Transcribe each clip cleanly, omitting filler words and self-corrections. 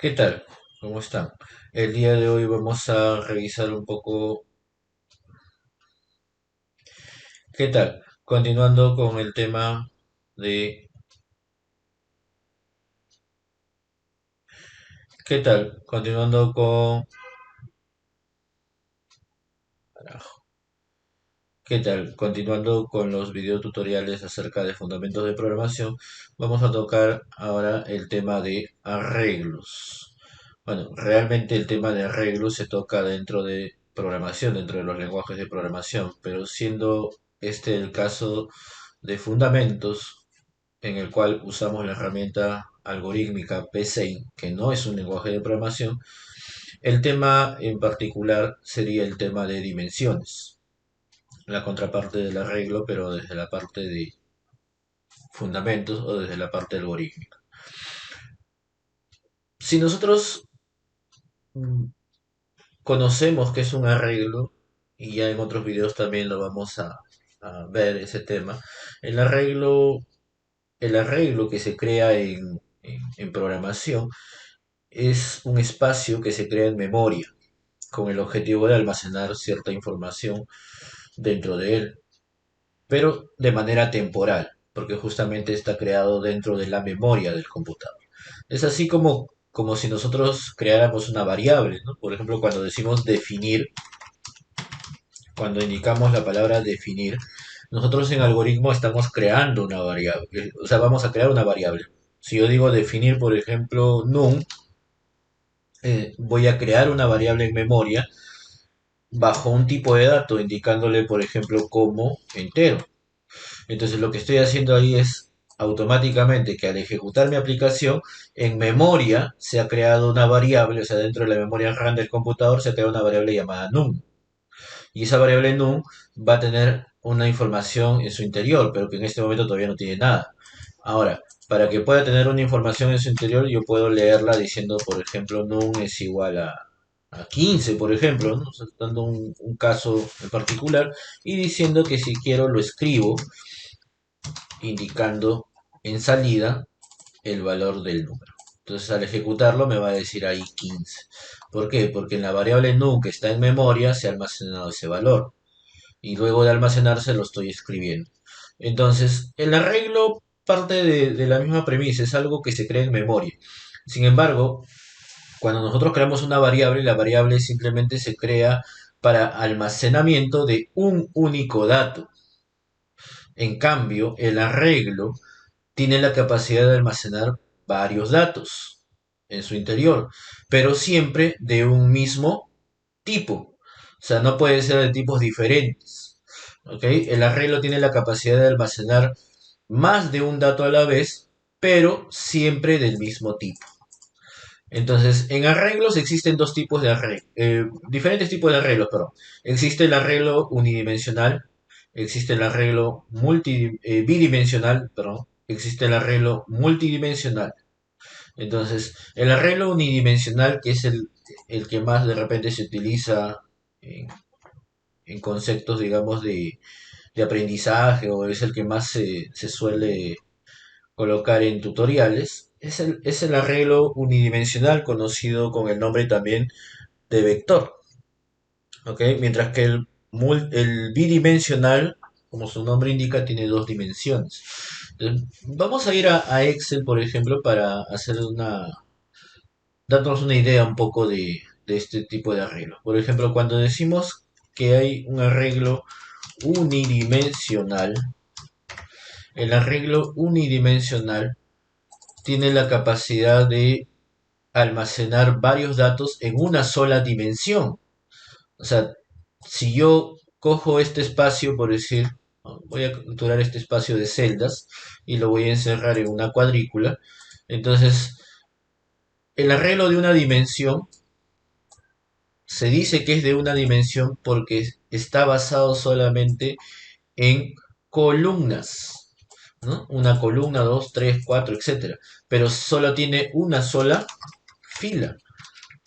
¿Qué tal? ¿Cómo están? El día de hoy vamos a revisar un poco. ¿Qué tal? Continuando con el tema de. ¿Qué tal? Continuando con. Carajo. ¿Qué tal? Continuando con los videotutoriales acerca de fundamentos de programación, vamos a tocar ahora el tema de arreglos. Bueno, realmente el tema de arreglos se toca dentro de programación, dentro de los lenguajes de programación, pero siendo este el caso de fundamentos, en el cual usamos la herramienta algorítmica PSeInt, que no es un lenguaje de programación, el tema en particular sería el tema de dimensiones, la contraparte del arreglo, pero desde la parte de fundamentos o desde la parte algorítmica. Si nosotros mm, conocemos que es un arreglo, y ya en otros videos también lo vamos a ver ese tema, el arreglo, el arreglo que se crea en programación es un espacio que se crea en memoria con el objetivo de almacenar cierta información dentro de él, pero de manera temporal, porque justamente está creado dentro de la memoria del computador. Es así como si nosotros creáramos una variable, ¿no? Por ejemplo, cuando decimos definir, cuando indicamos la palabra definir, nosotros en algoritmo estamos creando una variable, o sea, vamos a crear una variable. Si yo digo definir, por ejemplo, num, voy a crear una variable en memoria bajo un tipo de dato, indicándole, por ejemplo, como entero. Entonces lo que estoy haciendo ahí es automáticamente que al ejecutar mi aplicación, en memoria se ha creado una variable, o sea, dentro de la memoria RAM del computador se ha creado una variable llamada num. Y esa variable num va a tener una información en su interior, pero que en este momento todavía no tiene nada. Ahora, para que pueda tener una información en su interior, yo puedo leerla diciendo, por ejemplo, num es igual a 15, por ejemplo, ¿no? O sea, dando un caso en particular y diciendo que si quiero lo escribo, indicando en salida el valor del número. Entonces al ejecutarlo me va a decir ahí 15. ¿Por qué? Porque en la variable num que está en memoria se ha almacenado ese valor y luego de almacenarse lo estoy escribiendo. Entonces, el arreglo parte de la misma premisa, es algo que se crea en memoria. Sin embargo, cuando nosotros creamos una variable, la variable simplemente se crea para almacenamiento de un único dato. En cambio, el arreglo tiene la capacidad de almacenar varios datos en su interior, pero siempre de un mismo tipo. O sea, no puede ser de tipos diferentes. ¿Ok? El arreglo tiene la capacidad de almacenar más de un dato a la vez, pero siempre del mismo tipo. Entonces, en arreglos existen dos tipos de arreglos, diferentes tipos de arreglos, perdón. Existe el arreglo unidimensional, existe el arreglo bidimensional, perdón, existe el arreglo multidimensional. Entonces, el arreglo unidimensional, que es el que más de repente se utiliza en, en conceptos, digamos, de aprendizaje, o es el que más se suele colocar en tutoriales, es el arreglo unidimensional conocido con el nombre también de vector. ¿Ok? Mientras que el bidimensional, como su nombre indica, tiene dos dimensiones. Entonces, vamos a ir a Excel, por ejemplo, para hacer darnos una idea un poco de este tipo de arreglo. Por ejemplo, cuando decimos que hay un arreglo unidimensional, el arreglo unidimensional tiene la capacidad de almacenar varios datos en una sola dimensión. O sea, si yo cojo este espacio, por decir, voy a capturar este espacio de celdas y lo voy a encerrar en una cuadrícula, entonces el arreglo de una dimensión se dice que es de una dimensión porque está basado solamente en columnas, ¿no? Una columna, dos, tres, cuatro, etcétera. Pero solo tiene una sola fila.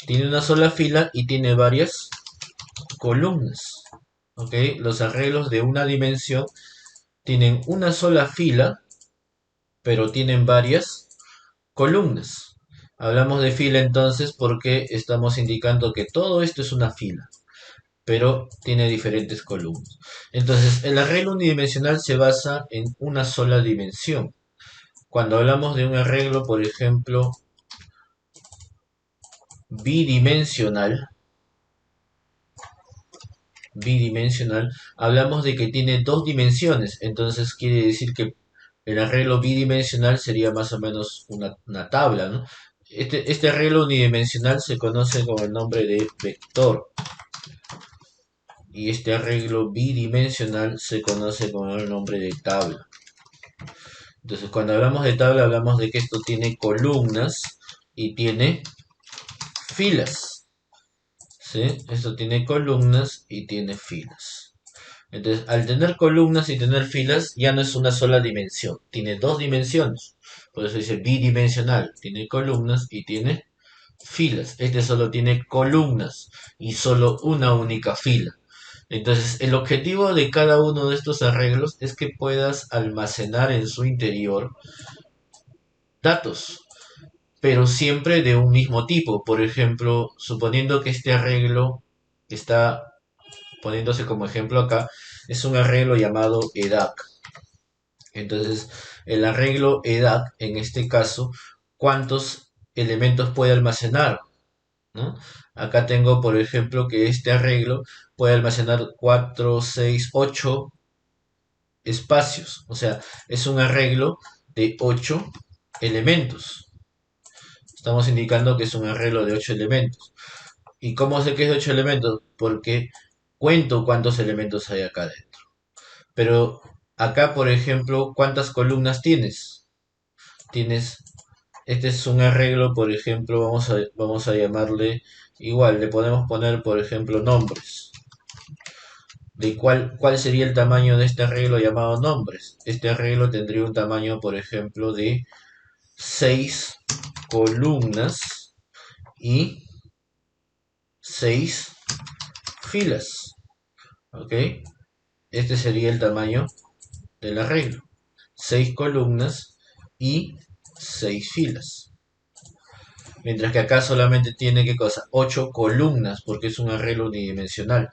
Tiene una sola fila y tiene varias columnas. ¿Ok? Los arreglos de una dimensión tienen una sola fila, pero tienen varias columnas. Hablamos de fila entonces porque estamos indicando que todo esto es una fila, pero tiene diferentes columnas. Entonces, el arreglo unidimensional se basa en una sola dimensión. Cuando hablamos de un arreglo, por ejemplo, bidimensional, bidimensional, hablamos de que tiene dos dimensiones. Entonces quiere decir que el arreglo bidimensional sería más o menos una tabla, ¿no? Este arreglo unidimensional se conoce con el nombre de vector. Y este arreglo bidimensional se conoce con el nombre de tabla. Entonces, cuando hablamos de tabla, hablamos de que esto tiene columnas y tiene filas. ¿Sí? Esto tiene columnas y tiene filas. Entonces, al tener columnas y tener filas, ya no es una sola dimensión, tiene dos dimensiones. Por eso dice bidimensional, tiene columnas y tiene filas. Este solo tiene columnas y solo una única fila. Entonces, el objetivo de cada uno de estos arreglos es que puedas almacenar en su interior datos, pero siempre de un mismo tipo. Por ejemplo, suponiendo que este arreglo está poniéndose como ejemplo acá, es un arreglo llamado EDAC. Entonces, el arreglo EDAC, en este caso, ¿cuántos elementos puede almacenar? ¿No? Acá tengo, por ejemplo, que este arreglo puede almacenar 4, 6, 8 espacios. O sea, es un arreglo de 8 elementos. Estamos indicando que es un arreglo de 8 elementos. ¿Y cómo sé que es de 8 elementos? Porque cuento cuántos elementos hay acá dentro. Pero acá, por ejemplo, ¿cuántas columnas tienes? Tienes, este es un arreglo, por ejemplo, vamos a llamarle igual, le podemos poner, por ejemplo, nombres. ¿De cuál sería el tamaño de este arreglo llamado nombres? Este arreglo tendría un tamaño, por ejemplo, de 6 columnas y 6 filas. ¿Ok? Este sería el tamaño del arreglo. 6 columnas y 6 filas. Mientras que acá solamente tiene, ¿qué cosa? 8 columnas, porque es un arreglo unidimensional.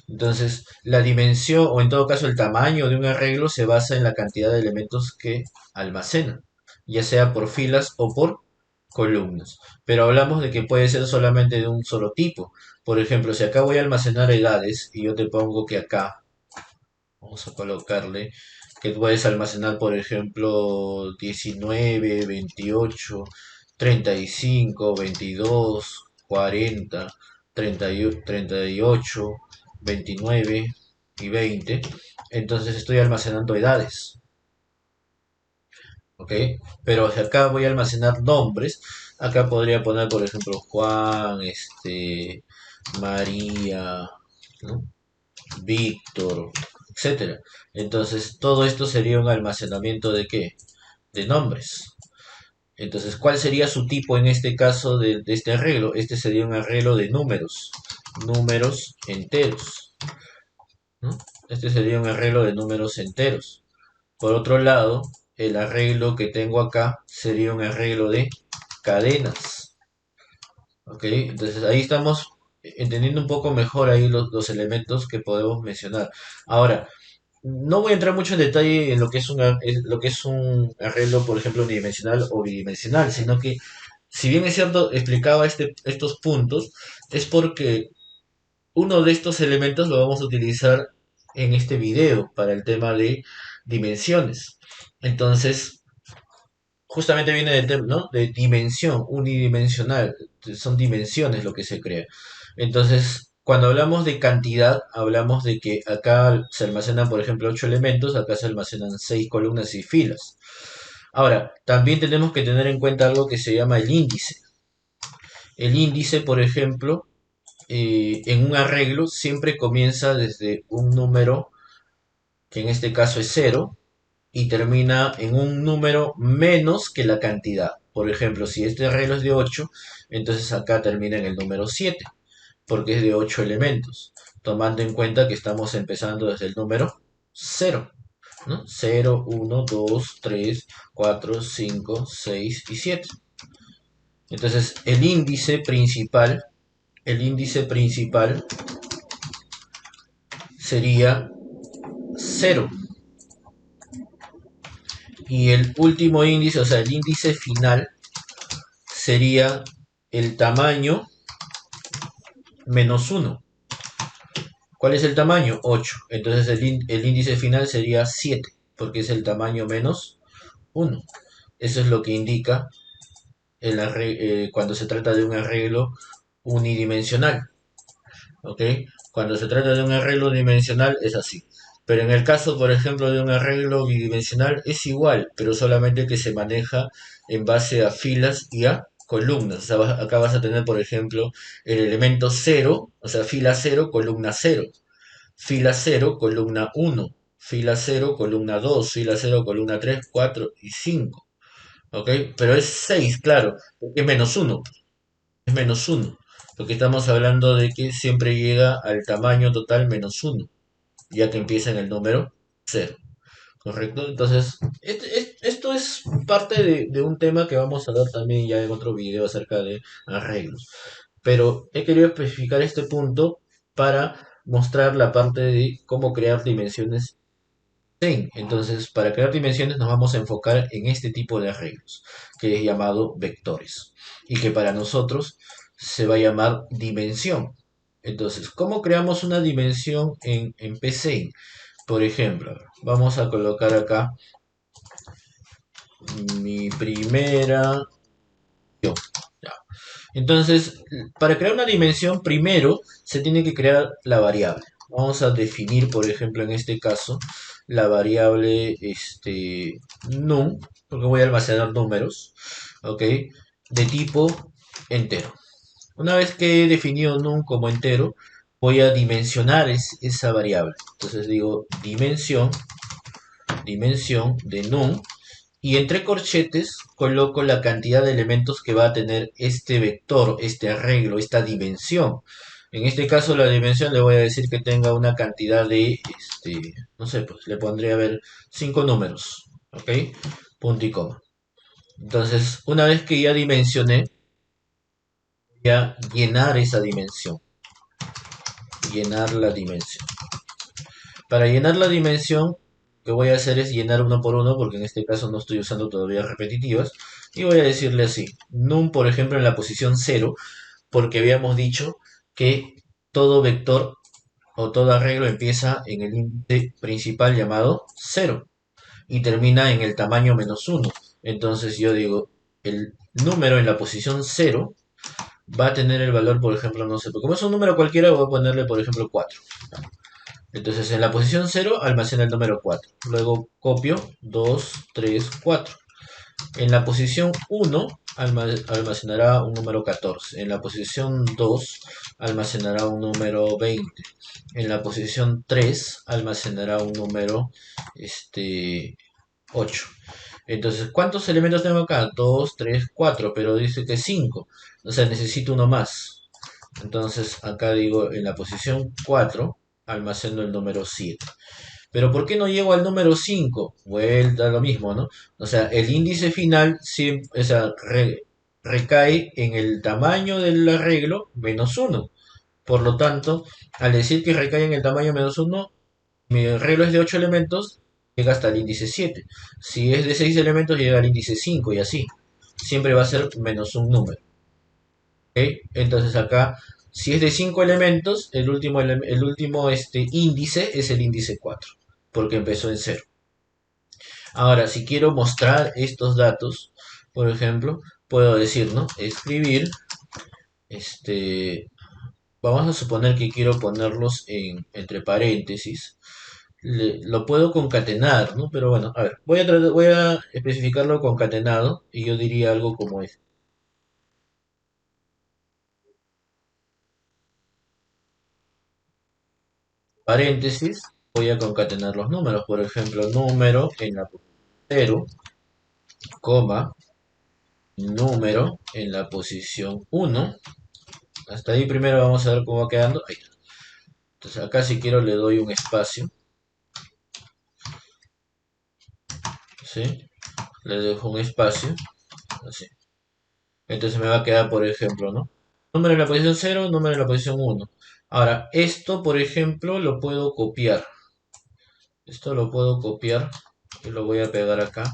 Entonces, la dimensión, o en todo caso el tamaño de un arreglo, se basa en la cantidad de elementos que almacena, ya sea por filas o por columnas. Pero hablamos de que puede ser solamente de un solo tipo. Por ejemplo, si acá voy a almacenar edades y yo te pongo que acá, vamos a colocarle que puedes almacenar, por ejemplo, 19, 28, 35, 22, 40, 38, 29 y 20. Entonces estoy almacenando edades, ¿ok? Pero si acá voy a almacenar nombres, acá podría poner, por ejemplo, Juan, María, ¿no? Víctor, etcétera. Entonces, todo esto sería un almacenamiento de qué? De nombres. Entonces, ¿cuál sería su tipo en este caso de este arreglo? Este sería un arreglo de números, números enteros, ¿no? Este sería un arreglo de números enteros. Por otro lado, el arreglo que tengo acá sería un arreglo de cadenas. ¿Ok? Entonces ahí estamos entendiendo un poco mejor ahí los elementos que podemos mencionar. Ahora, no voy a entrar mucho en detalle en lo que es lo que es un arreglo, por ejemplo, unidimensional o bidimensional, sino que, si bien es cierto, explicaba estos puntos, es porque uno de estos elementos lo vamos a utilizar en este video para el tema de dimensiones. Entonces, justamente viene del tema, ¿no? De dimensión, unidimensional, son dimensiones lo que se crea. Entonces, cuando hablamos de cantidad, hablamos de que acá se almacenan, por ejemplo, 8 elementos, acá se almacenan 6 columnas y filas. Ahora, también tenemos que tener en cuenta algo que se llama el índice. El índice, por ejemplo, en un arreglo siempre comienza desde un número, que en este caso es cero, y termina en un número menos que la cantidad. Por ejemplo, si este arreglo es de 8, entonces acá termina en el número 7, porque es de 8 elementos, tomando en cuenta que estamos empezando desde el número cero, ¿no? 0, 1, 2, 3, 4, 5, 6 y 7. Entonces el índice principal sería 0. Y el último índice, o sea, el índice final, sería el tamaño menos 1. ¿Cuál es el tamaño? 8. Entonces el índice final sería 7, porque es el tamaño menos 1. Eso es lo que indica cuando se trata de un arreglo unidimensional. ¿Ok? Cuando se trata de un arreglo dimensional es así. Pero en el caso, por ejemplo, de un arreglo bidimensional es igual, pero solamente que se maneja en base a filas y a columnas. O sea, acá vas a tener, por ejemplo, el elemento 0, o sea, fila 0, columna 0. Fila 0, columna 1. Fila 0, columna 2. Fila 0, columna 3, 4 y 5. ¿Ok? Pero es 6, claro, porque es menos 1. Es menos 1, porque estamos hablando de que siempre llega al tamaño total menos 1, ya que empieza en el número 0, ¿correcto? Entonces, esto es parte de un tema que vamos a ver también ya en otro video acerca de arreglos. Pero he querido especificar este punto para mostrar la parte de cómo crear dimensiones Zen. Entonces, para crear dimensiones nos vamos a enfocar en este tipo de arreglos, que es llamado vectores, y que para nosotros se va a llamar dimensión. Entonces, ¿cómo creamos una dimensión en PCIN? Por ejemplo, vamos a colocar acá mi primera. Ya. Entonces, para crear una dimensión, primero se tiene que crear la variable. Vamos a definir, por ejemplo, en este caso, la variable num, porque voy a almacenar números, ¿ok? De tipo entero. Una vez que he definido num como entero, voy a dimensionar esa variable. Entonces digo dimensión de num, y entre corchetes coloco la cantidad de elementos que va a tener este vector, este arreglo, esta dimensión. En este caso la dimensión le voy a decir que tenga una cantidad de, no sé, pues le pondría a ver 5 números, ¿ok? Punto y coma. Entonces, una vez que ya dimensioné, voy a llenar esa dimensión. Llenar la dimensión. Para llenar la dimensión, lo que voy a hacer es llenar uno por uno, porque en este caso no estoy usando todavía repetitivas. Y voy a decirle así, num, por ejemplo, en la posición 0, porque habíamos dicho que todo vector o todo arreglo empieza en el índice principal llamado 0 y termina en el tamaño menos 1. Entonces yo digo, el número en la posición 0 va a tener el valor, por ejemplo, no sé, como es un número cualquiera, voy a ponerle, por ejemplo, 4. Entonces en la posición 0 almacena el número 4. Luego copio 2, 3, 4. En la posición 1 almacenará un número 14. En la posición 2 almacenará un número 20. En la posición 3 almacenará un número 8. Entonces, ¿cuántos elementos tengo acá? 2, 3, 4, pero dice que 5. O sea, necesito uno más. Entonces, acá digo, en la posición 4 almaceno el número 7. Pero ¿por qué no llego al número 5? Vuelta a lo mismo, ¿no? O sea, el índice final siempre, o sea, recae en el tamaño del arreglo menos 1. Por lo tanto, al decir que recae en el tamaño menos 1, mi arreglo es de 8 elementos, llega hasta el índice 7. Si es de 6 elementos, llega al índice 5 y así. Siempre va a ser menos un número. ¿Ok? Entonces acá, si es de 5 elementos, el último índice es el índice 4, porque empezó en 0. Ahora, si quiero mostrar estos datos, por ejemplo, puedo decir, ¿no? Escribir, este, vamos a suponer que quiero ponerlos entre paréntesis. Lo puedo concatenar, ¿no? Pero bueno, a ver, voy a especificarlo concatenado y yo diría algo como es. Paréntesis, voy a concatenar los números. Por ejemplo, número en la posición 0, coma, número en la posición 1. Hasta ahí primero vamos a ver cómo va quedando. Ahí. Entonces acá si quiero le doy un espacio, ¿sí? Le dejo un espacio, así. Entonces me va a quedar, por ejemplo, ¿no? Número en la posición 0, número en la posición 1. Ahora, esto, por ejemplo, lo puedo copiar. Esto lo puedo copiar y lo voy a pegar acá.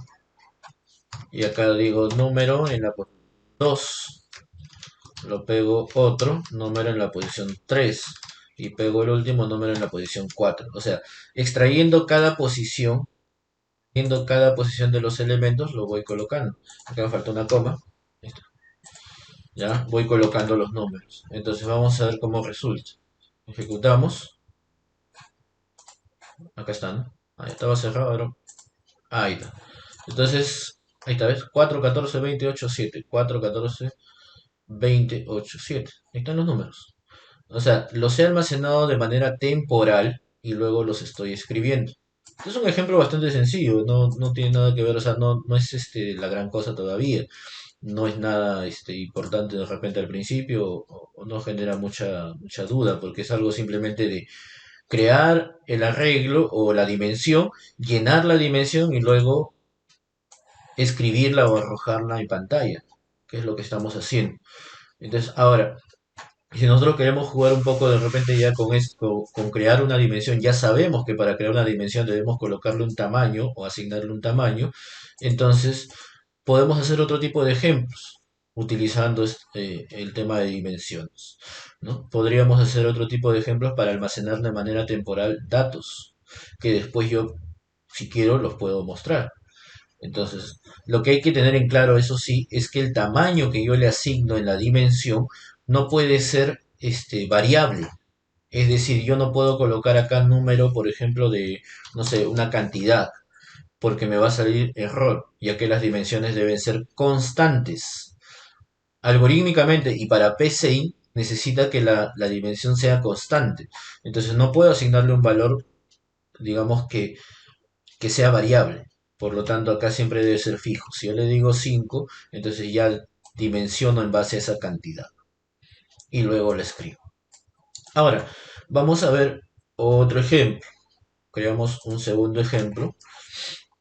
Y acá digo número en la posición 2. Lo pego otro número en la posición 3. Y pego el último número en la posición 4. O sea, extrayendo cada posición de los elementos, lo voy colocando. Acá me falta una coma. Listo. Ya voy colocando los números. Entonces vamos a ver cómo resulta. Ejecutamos. Acá están. Ahí estaba cerrado, pero ahí está. Entonces, ahí está, ¿ves? 4, 14, 28, 7. 4, 14, 28, 7. Ahí están los números. O sea, los he almacenado de manera temporal y luego los estoy escribiendo. Es un ejemplo bastante sencillo, no tiene nada que ver, o sea, no es la gran cosa todavía. No es nada importante de repente al principio o no genera mucha duda porque es algo simplemente de crear el arreglo o la dimensión, llenar la dimensión y luego escribirla o arrojarla en pantalla, que es lo que estamos haciendo. Entonces, ahora, si nosotros queremos jugar un poco de repente ya con esto, con crear una dimensión, ya sabemos que para crear una dimensión debemos colocarle un tamaño o asignarle un tamaño, entonces podemos hacer otro tipo de ejemplos utilizando el tema de dimensiones, ¿no? Podríamos hacer otro tipo de ejemplos para almacenar de manera temporal datos, que después yo, si quiero, los puedo mostrar. Entonces, lo que hay que tener en claro, eso sí, es que el tamaño que yo le asigno en la dimensión no puede ser variable. Es decir, yo no puedo colocar acá número, por ejemplo, de, no sé, una cantidad, porque me va a salir error, ya que las dimensiones deben ser constantes. Algorítmicamente y para PCI necesita que la dimensión sea constante. Entonces no puedo asignarle un valor, digamos que sea variable. Por lo tanto, acá siempre debe ser fijo. Si yo le digo 5, entonces ya dimensiono en base a esa cantidad. Y luego lo escribo. Ahora, vamos a ver otro ejemplo. Creamos un segundo ejemplo.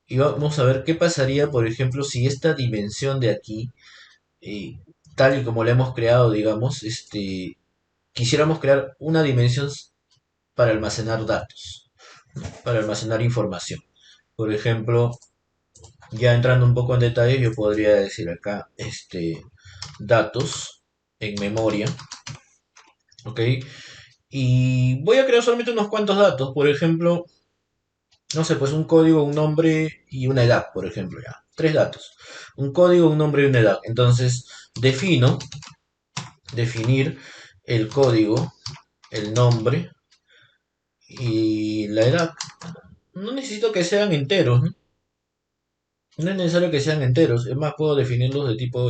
Y vamos a ver qué pasaría, por ejemplo, si esta dimensión de aquí, eh, tal y como la hemos creado, digamos, quisiéramos crear una dimensión para almacenar datos, ¿no? Para almacenar información. Por ejemplo, ya entrando un poco en detalle, yo podría decir acá, datos en memoria, ¿ok? Y voy a crear solamente unos cuantos datos, por ejemplo, no sé, pues un código, un nombre y una edad, por ejemplo, ya. Tres datos. Un código, un nombre y una edad. Entonces, definir el código, el nombre y la edad. No necesito que sean enteros, ¿no? No es necesario que sean enteros. Es más, puedo definirlos de tipo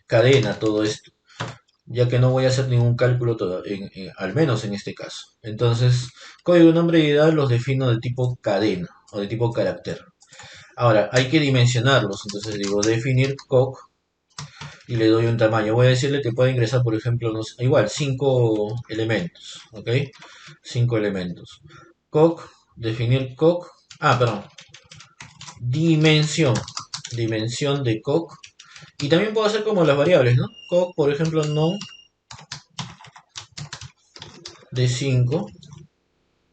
cadena, todo esto, ya que no voy a hacer ningún cálculo al menos en este caso. Entonces, código, nombre y edad los defino de tipo cadena o de tipo carácter. Ahora, hay que dimensionarlos, entonces digo definir coc y le doy un tamaño. Voy a decirle que puede ingresar, por ejemplo, no sé, igual, 5 elementos, ¿ok? 5 elementos. Coc, definir coc, perdón, dimensión, dimensión de coc. Y también puedo hacer como las variables, ¿no? Coc, por ejemplo, no de 5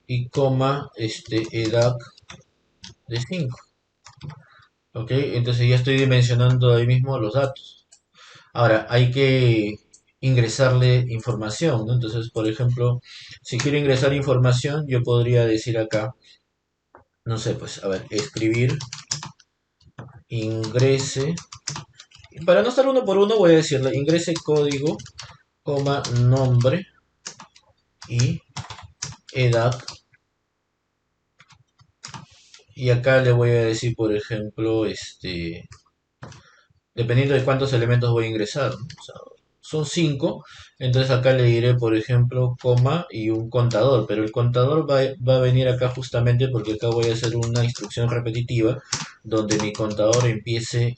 y coma edad de 5. ¿Ok? Entonces ya estoy dimensionando ahí mismo los datos. Ahora, hay que ingresarle información, ¿no? Entonces, por ejemplo, si quiero ingresar información, yo podría decir acá, no sé, pues, a ver, escribir, ingrese. Y para no estar uno por uno, voy a decirle, ingrese código, coma, nombre y edad. Y acá le voy a decir, por ejemplo, dependiendo de cuántos elementos voy a ingresar, ¿no? O sea, son 5, entonces acá le diré, por ejemplo, coma y un contador, pero el contador va a venir acá justamente porque acá voy a hacer una instrucción repetitiva donde mi contador empiece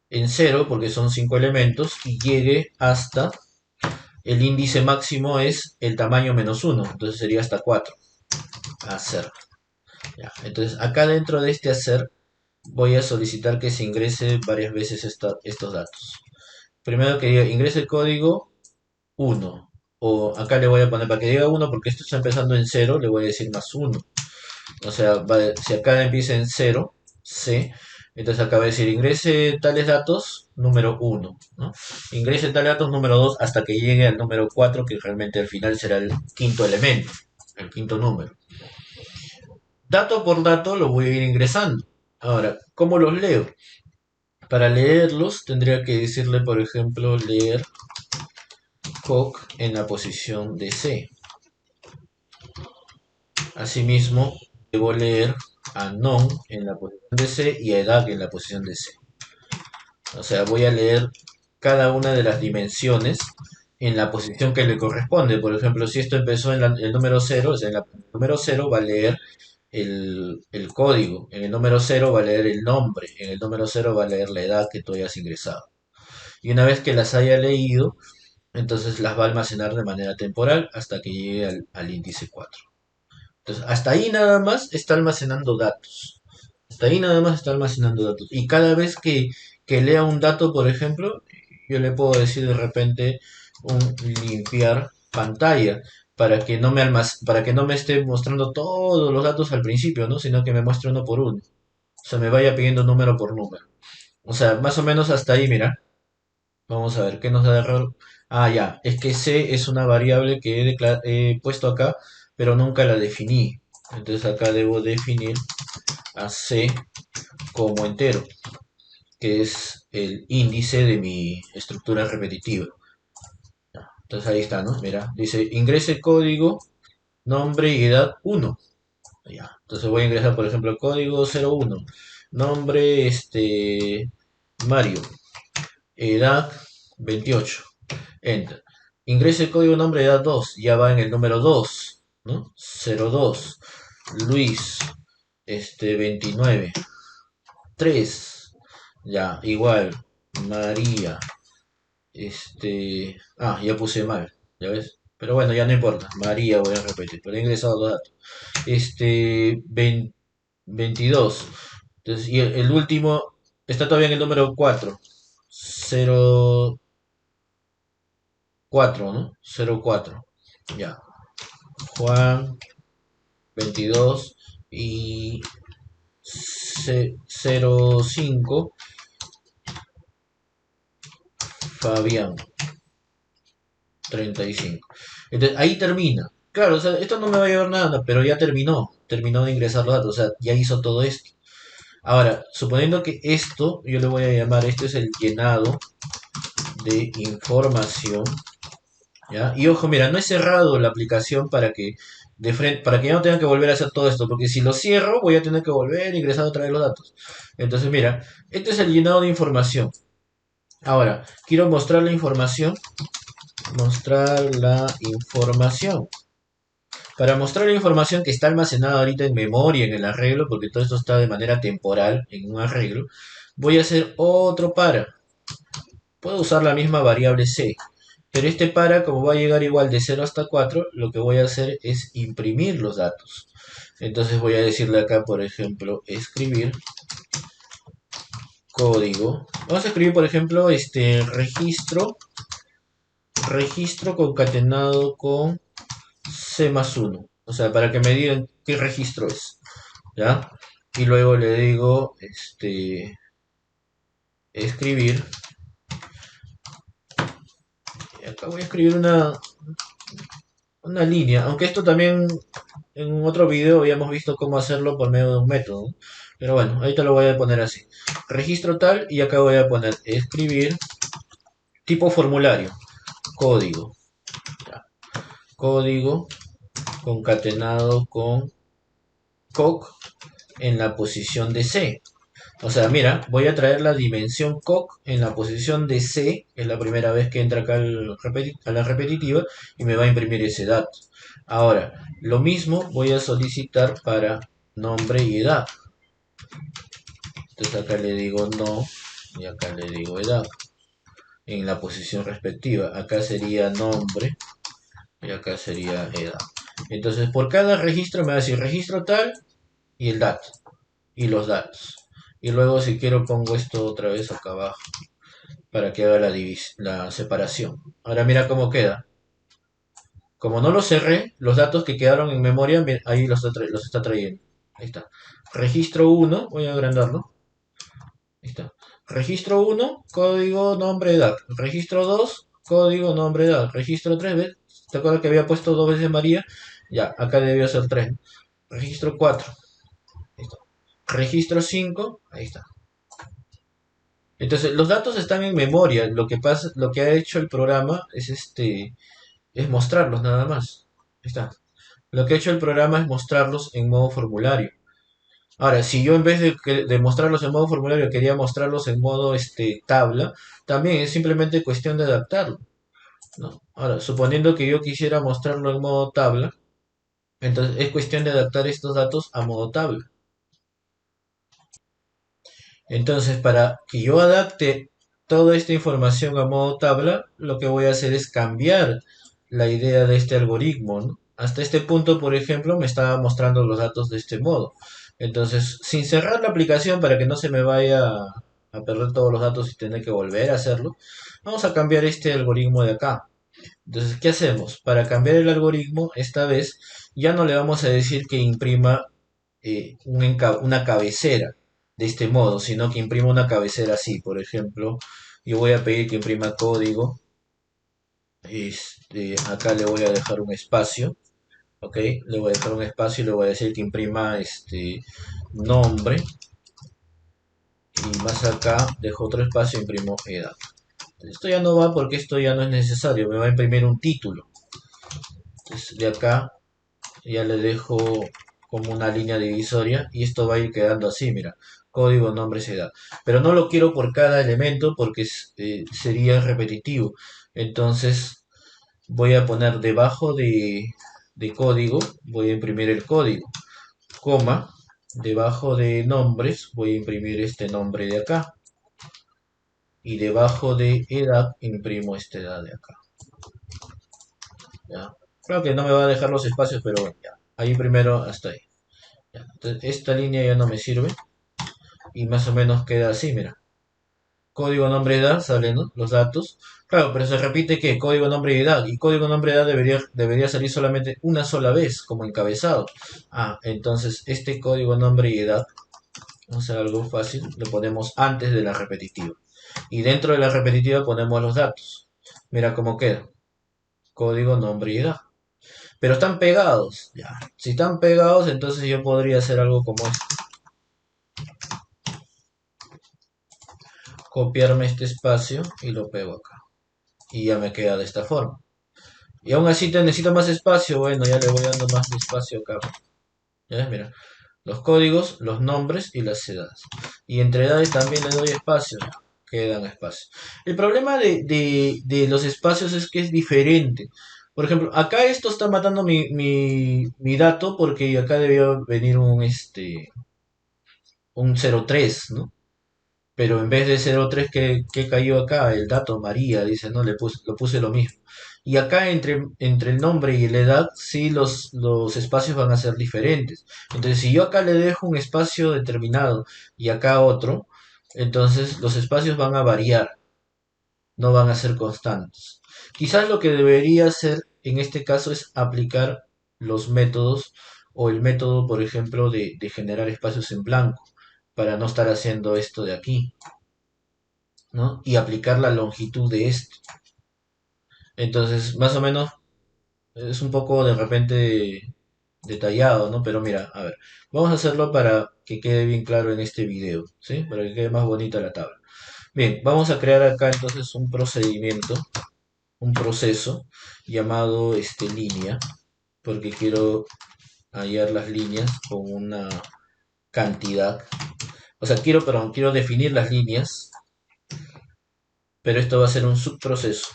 en 0 porque son 5 elementos y llegue hasta el índice máximo es el tamaño -1, entonces sería hasta 4. Hacer. Ya. Entonces acá dentro de este hacer voy a solicitar que se ingrese varias veces estos datos. Primero que diga, ingrese el código 1. O acá le voy a poner, para que diga 1, porque esto está empezando en 0, le voy a decir más 1. O sea, si acá empieza en 0, C, entonces acá va a decir ingrese tales datos número 1, ¿no? Ingrese tales datos número 2 hasta que llegue al número 4, que realmente al final será el quinto elemento, el quinto número. Dato por dato lo voy a ir ingresando. Ahora, ¿cómo los leo? Para leerlos tendría que decirle, por ejemplo, leer coc en la posición de C. Asimismo, debo leer a non en la posición de C y a edag en la posición de C. O sea, voy a leer cada una de las dimensiones en la posición que le corresponde. Por ejemplo, si esto empezó en el número 0, o sea, en el número 0 va a leer el código, en el número 0 va a leer el nombre, en el número 0 va a leer la edad que tú hayas ingresado. Y una vez que las haya leído, entonces las va a almacenar de manera temporal hasta que llegue al índice 4. Entonces, hasta ahí nada más está almacenando datos. Hasta ahí nada más está almacenando datos. Y cada vez que lea un dato, por ejemplo, yo le puedo decir de repente un limpiar pantalla para que no me esté mostrando todos los datos al principio, ¿no? Sino que me muestre uno por uno. O sea, me vaya pidiendo número por número. O sea, más o menos hasta ahí, mira. Vamos a ver qué nos da de error. Ah, ya. Es que C es una variable que he puesto acá, pero nunca la definí. Entonces acá debo definir a C como entero, que es el índice de mi estructura repetitiva. Entonces ahí está, ¿no? Mira, dice ingrese código, nombre y edad 1. Ya. Entonces voy a ingresar, por ejemplo, el código 01. Nombre, Mario. Edad 28. Enter. Ingrese el código nombre de edad 2. Ya va en el número 2, ¿no? 02. Luis, 29. 3. Ya, igual. María. Ya puse mal. ¿Ya ves? Pero bueno, ya no importa. María voy a repetir. Pero he ingresado los datos. 22. Entonces, y el último está todavía en el número 4. 04, ¿no? 04. Ya. Juan 22 y 05 Fabián 35. Entonces ahí termina. Claro, o sea, esto no me va a llevar nada, pero ya terminó. Terminó de ingresar los datos, o sea, ya hizo todo esto. Ahora, suponiendo que esto, yo le voy a llamar, esto es el llenado de información, ¿ya? Y ojo, mira, no he cerrado la aplicación para que de frente, para que ya no tenga que volver a hacer todo esto, porque si lo cierro voy a tener que volver a ingresar otra vez los datos. Entonces, mira, este es el llenado de información. Ahora, quiero mostrar la información. Mostrar la información. Para mostrar la información que está almacenada ahorita en memoria, en el arreglo, porque todo esto está de manera temporal en un arreglo, voy a hacer otro para. Puedo usar la misma variable c, pero este para, como va a llegar igual de 0 hasta 4, lo que voy a hacer es imprimir los datos. Entonces voy a decirle acá, por ejemplo, escribir código. Vamos a escribir, por ejemplo, registro concatenado con C más 1. O sea, para que me digan qué registro es. ¿Ya? Y luego le digo, escribir. Y acá voy a escribir una línea. Aunque esto también en otro video habíamos visto cómo hacerlo por medio de un método, ¿no? Pero bueno, ahorita lo voy a poner así. Registro tal y acá voy a poner escribir tipo formulario. Código. ¿Ya? Código concatenado con coc en la posición de C. O sea, mira, voy a traer la dimensión coc en la posición de C, que es la primera vez que entra acá a la repetitiva, y me va a imprimir ese dato. Ahora, lo mismo voy a solicitar para nombre y edad. Entonces acá le digo no, y acá le digo edad, en la posición respectiva. Acá sería nombre, y acá sería edad. Entonces, por cada registro me va a decir registro tal y el dato, y los datos. Y luego si quiero pongo esto otra vez acá abajo para que haga la separación. Ahora mira cómo queda. Como no lo cerré, los datos que quedaron en memoria, ahí los está trayendo. Ahí está. Registro uno, voy a agrandarlo. Ahí está. Registro uno, código, nombre, edad. Registro 2, código, nombre, edad. Registro 3, ¿ves? ¿Te acuerdas que había puesto dos veces María? Ya, acá debió ser 3. Registro 4, ahí está. Registro 5, ahí está. Entonces, los datos están en memoria. Lo que pasa, lo que ha hecho el programa es mostrarlos nada más. Ahí está. Lo que ha hecho el programa es mostrarlos en modo formulario. Ahora, si yo en vez de mostrarlos en modo formulario quería mostrarlos en modo tabla, también es simplemente cuestión de adaptarlo, ¿no? Ahora, suponiendo que yo quisiera mostrarlo en modo tabla, entonces es cuestión de adaptar estos datos a modo tabla. Entonces, para que yo adapte toda esta información a modo tabla, lo que voy a hacer es cambiar la idea de este algoritmo, ¿no? Hasta este punto, por ejemplo, me estaba mostrando los datos de este modo. Entonces, sin cerrar la aplicación para que no se me vaya a perder todos los datos y tener que volver a hacerlo, vamos a cambiar este algoritmo de acá. Entonces, ¿qué hacemos? Para cambiar el algoritmo, esta vez ya no le vamos a decir que imprima una cabecera de este modo, sino que imprima una cabecera así. Por ejemplo, yo voy a pedir que imprima código. Acá le voy a dejar un espacio. ¿Ok? Le voy a dejar un espacio y le voy a decir que imprima nombre. Y más acá dejo otro espacio e imprimo edad. Esto ya no va porque esto ya no es necesario. Me va a imprimir un título. Entonces de acá ya le dejo como una línea divisoria y esto va a ir quedando así, mira, código, nombre, edad. Pero no lo quiero por cada elemento porque sería repetitivo. Entonces voy a poner debajo de código, voy a imprimir el código, coma, debajo de nombres voy a imprimir este nombre de acá y debajo de edad imprimo esta edad de acá. ¿Ya? Creo que no me va a dejar los espacios, pero bueno, ya. Ahí primero hasta ahí. Ya. Entonces, esta línea ya no me sirve y más o menos queda así, mira. Código, nombre, edad, salen, ¿no? Los datos. Claro, pero se repite que código, nombre y edad. Y código, nombre y edad debería salir solamente una sola vez, como encabezado. Ah, entonces este código, nombre y edad, vamos a hacer algo fácil, lo ponemos antes de la repetitiva. Y dentro de la repetitiva ponemos los datos. Mira cómo queda. Código, nombre y edad. Pero están pegados. Ya. Si están pegados, entonces yo podría hacer algo como esto. Copiarme este espacio y lo pego acá. Y ya me queda de esta forma. Y aún así te necesito más espacio. Bueno, ya le voy dando más espacio acá. ¿Ya ves? Mira. Los códigos, los nombres y las edades. Y entre edades también le doy espacio. Quedan espacios. El problema de los espacios es que es diferente. Por ejemplo, acá esto está matando mi dato porque acá debió venir un 03, ¿no? Pero en vez de 03 que cayó acá, el dato María, dice, no, lo puse lo mismo. Y acá entre el nombre y la edad, sí los espacios van a ser diferentes. Entonces, si yo acá le dejo un espacio determinado y acá otro, entonces los espacios van a variar, no van a ser constantes. Quizás lo que debería hacer en este caso es aplicar los métodos o el método, por ejemplo, de generar espacios en blanco, para no estar haciendo esto de aquí, ¿no? Y aplicar la longitud de esto. Entonces, más o menos es un poco de repente detallado, ¿no? Pero mira, a ver, vamos a hacerlo para que quede bien claro en este video, ¿sí? Para que quede más bonita la tabla. Bien, vamos a crear acá entonces un procedimiento, un proceso llamado línea, porque quiero hallar las líneas con una cantidad. O sea, quiero definir las líneas, pero esto va a ser un subproceso,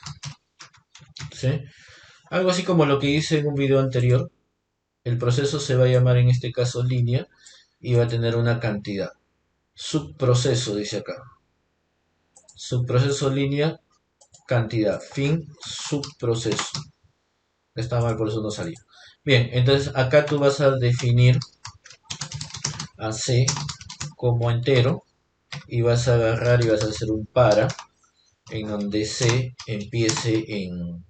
¿sí? Algo así como lo que hice en un video anterior. El proceso se va a llamar en este caso línea y va a tener una cantidad. Subproceso dice acá. Subproceso línea, cantidad. Fin, subproceso. Está mal, por eso no salía. Bien, entonces acá tú vas a definir a C como entero. y vas a agarrar y vas a hacer un para en donde C empiece en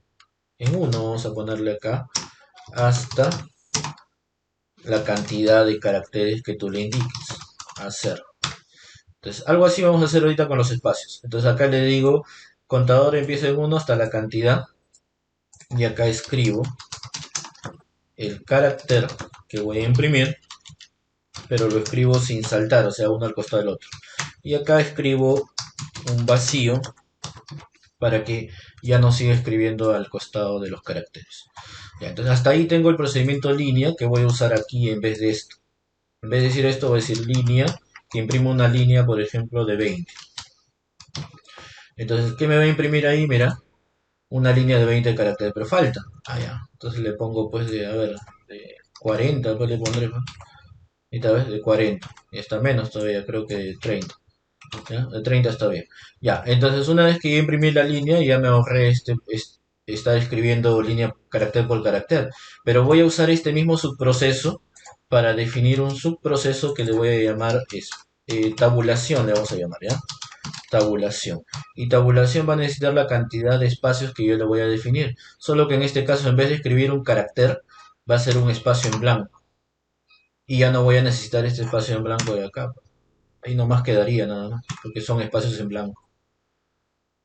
1, vamos a ponerle acá, hasta la cantidad de caracteres que tú le indiques, hacer. Entonces, algo así vamos a hacer ahorita con los espacios. Entonces acá le digo, contador empieza en 1 hasta la cantidad, y acá escribo el carácter que voy a imprimir, pero lo escribo sin saltar, o sea, uno al costado del otro. Y acá escribo un vacío para que ya no siga escribiendo al costado de los caracteres. Ya, entonces hasta ahí tengo el procedimiento línea que voy a usar aquí en vez de esto. En vez de decir esto, voy a decir línea, que imprimo una línea, por ejemplo, de 20. Entonces, ¿qué me va a imprimir ahí? Mira, una línea de 20 caracteres, pero falta. Ah, ya. Entonces le pongo, pues, de, a ver, de 40, pues le pondré, pues. Esta vez de 40. Y está menos todavía, creo que de 30. ¿Ya? De 30 está bien. Ya, entonces una vez que ya imprimí la línea, ya me ahorré estar escribiendo línea carácter por carácter. Pero voy a usar este mismo subproceso para definir un subproceso que le voy a llamar tabulación, le vamos a llamar, ¿ya? Tabulación. Y tabulación va a necesitar la cantidad de espacios que yo le voy a definir. Solo que en este caso, en vez de escribir un carácter, va a ser un espacio en blanco. Y ya no voy a necesitar este espacio en blanco de acá. Ahí nomás quedaría nada más, porque son espacios en blanco.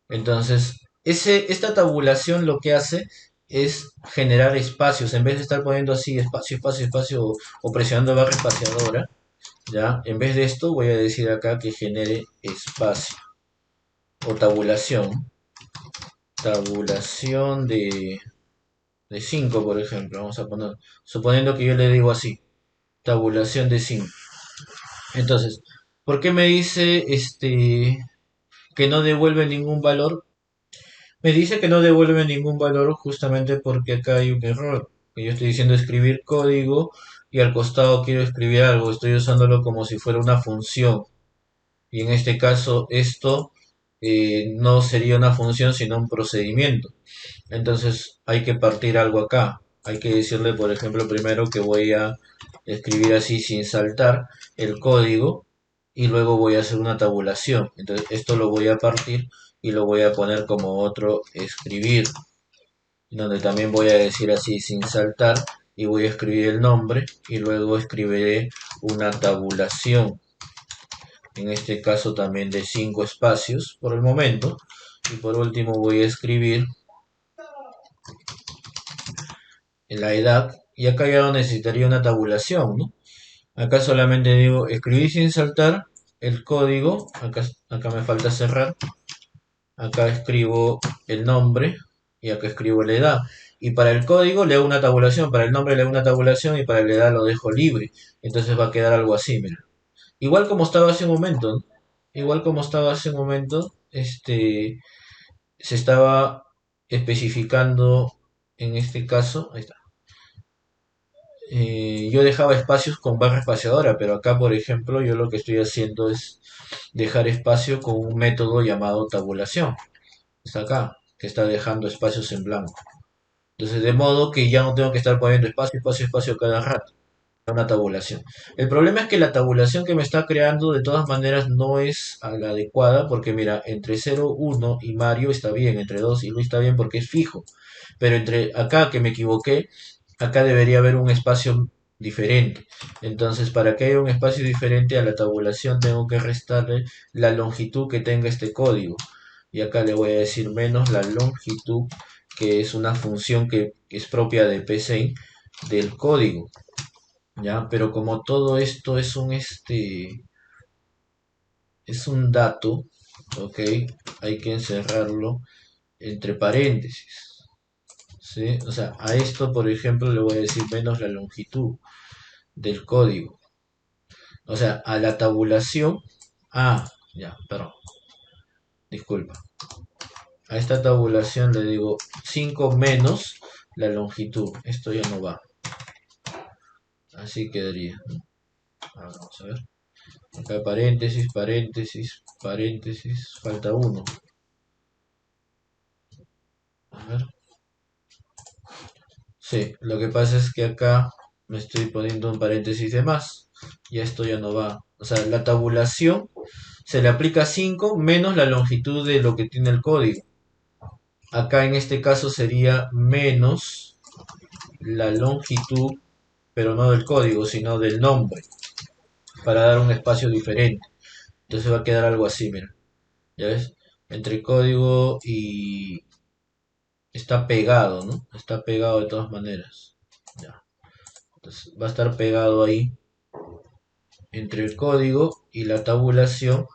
Entonces, esta tabulación lo que hace es generar espacios. En vez de estar poniendo así espacio, espacio, espacio o presionando barra espaciadora, ¿ya? En vez de esto voy a decir acá que genere espacio o tabulación. Tabulación de 5, por ejemplo. Vamos a poner, suponiendo que yo le digo así, tabulación de 5. Entonces, ¿por qué me dice que no devuelve ningún valor? Me dice que no devuelve ningún valor justamente porque acá hay un error. Que yo estoy diciendo escribir código y al costado quiero escribir algo. Estoy usándolo como si fuera una función. Y en este caso esto no sería una función sino un procedimiento. Entonces hay que partir algo acá. Hay que decirle, por ejemplo, primero que voy a escribir así sin saltar el código y luego voy a hacer una tabulación. Entonces esto lo voy a partir y lo voy a poner como otro escribir, donde también voy a decir así sin saltar y voy a escribir el nombre y luego escribiré una tabulación. En este caso también de 5 espacios por el momento. Y por último voy a escribir en la edad, y acá ya no necesitaría una tabulación, ¿no? Acá solamente digo escribir sin saltar el código, acá me falta cerrar, acá escribo el nombre y acá escribo la edad. Y para el código le hago una tabulación, para el nombre le hago una tabulación y para la edad lo dejo libre. Entonces va a quedar algo así, mira. Igual como estaba hace un momento, ¿no? Igual como estaba hace un momento, se estaba especificando en este caso, ahí está, yo dejaba espacios con barra espaciadora, pero acá, por ejemplo, yo lo que estoy haciendo es dejar espacio con un método llamado tabulación. Está acá, que está dejando espacios en blanco. Entonces, de modo que ya no tengo que estar poniendo espacio, espacio, espacio cada rato. Una tabulación. El problema es que la tabulación que me está creando de todas maneras no es a la adecuada, porque mira, entre 0, 1 y Mario está bien, entre 2 y Luis está bien porque es fijo. Pero entre acá que me equivoqué, acá debería haber un espacio diferente. Entonces, para que haya un espacio diferente a la tabulación, tengo que restarle la longitud que tenga este código. Y acá le voy a decir menos la longitud, que es una función que es propia de PCIN del código. ¿Ya? Pero como todo esto es un dato, ¿ok? Hay que encerrarlo entre paréntesis. ¿Sí? O sea, a esto, por ejemplo, le voy a decir menos la longitud del código. O sea, a la tabulación. Ah, ya, perdón. Disculpa. A esta tabulación le digo 5 menos la longitud. Esto ya no va. Así quedaría, ¿no? Ahora vamos a ver. Acá paréntesis, paréntesis, paréntesis. Falta uno. A ver. Sí, lo que pasa es que acá me estoy poniendo un paréntesis de más y esto ya no va. O sea, la tabulación se le aplica 5 menos la longitud de lo que tiene el código. Acá en este caso sería menos la longitud, pero no del código, sino del nombre, para dar un espacio diferente. Entonces va a quedar algo así, mira. ¿Ya ves? Entre código y... está pegado, ¿no? Está pegado de todas maneras. Ya. Entonces va a estar pegado ahí entre el código y la tabulación.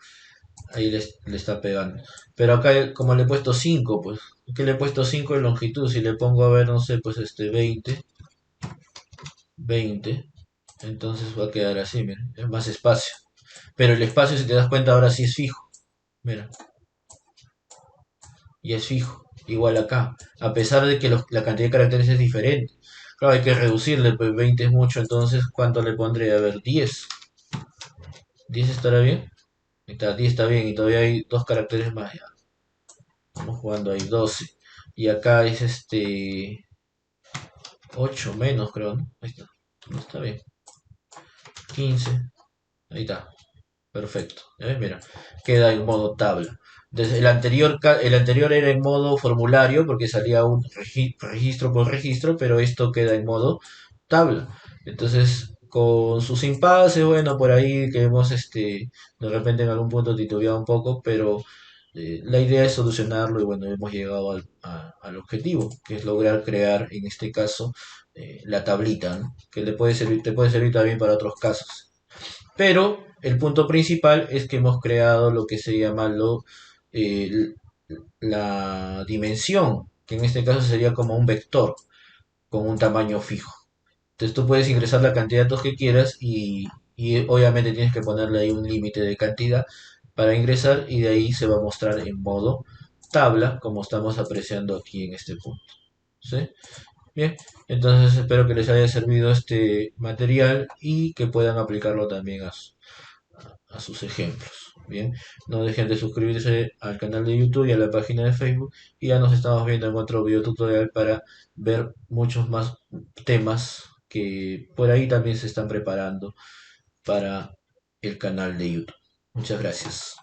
Ahí le está pegando. Pero acá como le he puesto 5 pues. Que le he puesto 5 de longitud. Si le pongo a ver, no sé, pues 20 entonces va a quedar así, mira. Es más espacio. Pero el espacio, si te das cuenta, ahora sí es fijo. Mira, y es fijo. Igual acá. A pesar de que la cantidad de caracteres es diferente. Claro, hay que reducirle, pues 20 es mucho, entonces ¿cuánto le pondré? A ver, 10. ¿10 estará bien? Ahí está, 10 está bien y todavía hay dos caracteres más. Ya. Estamos jugando ahí 12. Y acá es 8 menos, creo, ¿no? Ahí está. No está bien. 15. Ahí está. Perfecto. ¿Ya ves? Mira, queda en modo tabla. Entonces, el anterior era en modo formulario porque salía un registro por registro, pero esto queda en modo tabla. Entonces, con sus impases, bueno, por ahí que hemos de repente en algún punto titubeado un poco, pero la idea es solucionarlo y bueno, hemos llegado al objetivo, que es lograr crear, en este caso, la tablita, ¿no? Que te puede servir también para otros casos. Pero el punto principal es que hemos creado lo que se llama eh, la dimensión, que en este caso sería como un vector con un tamaño fijo. Entonces tú puedes ingresar la cantidad de datos que quieras y obviamente tienes que ponerle ahí un límite de cantidad para ingresar y de ahí se va a mostrar en modo tabla como estamos apreciando aquí en este punto. ¿Sí? Bien, entonces espero que les haya servido este material y que puedan aplicarlo también a sus ejemplos. Bien, no dejen de suscribirse al canal de YouTube y a la página de Facebook y ya nos estamos viendo en otro video tutorial para ver muchos más temas que por ahí también se están preparando para el canal de YouTube. Muchas gracias.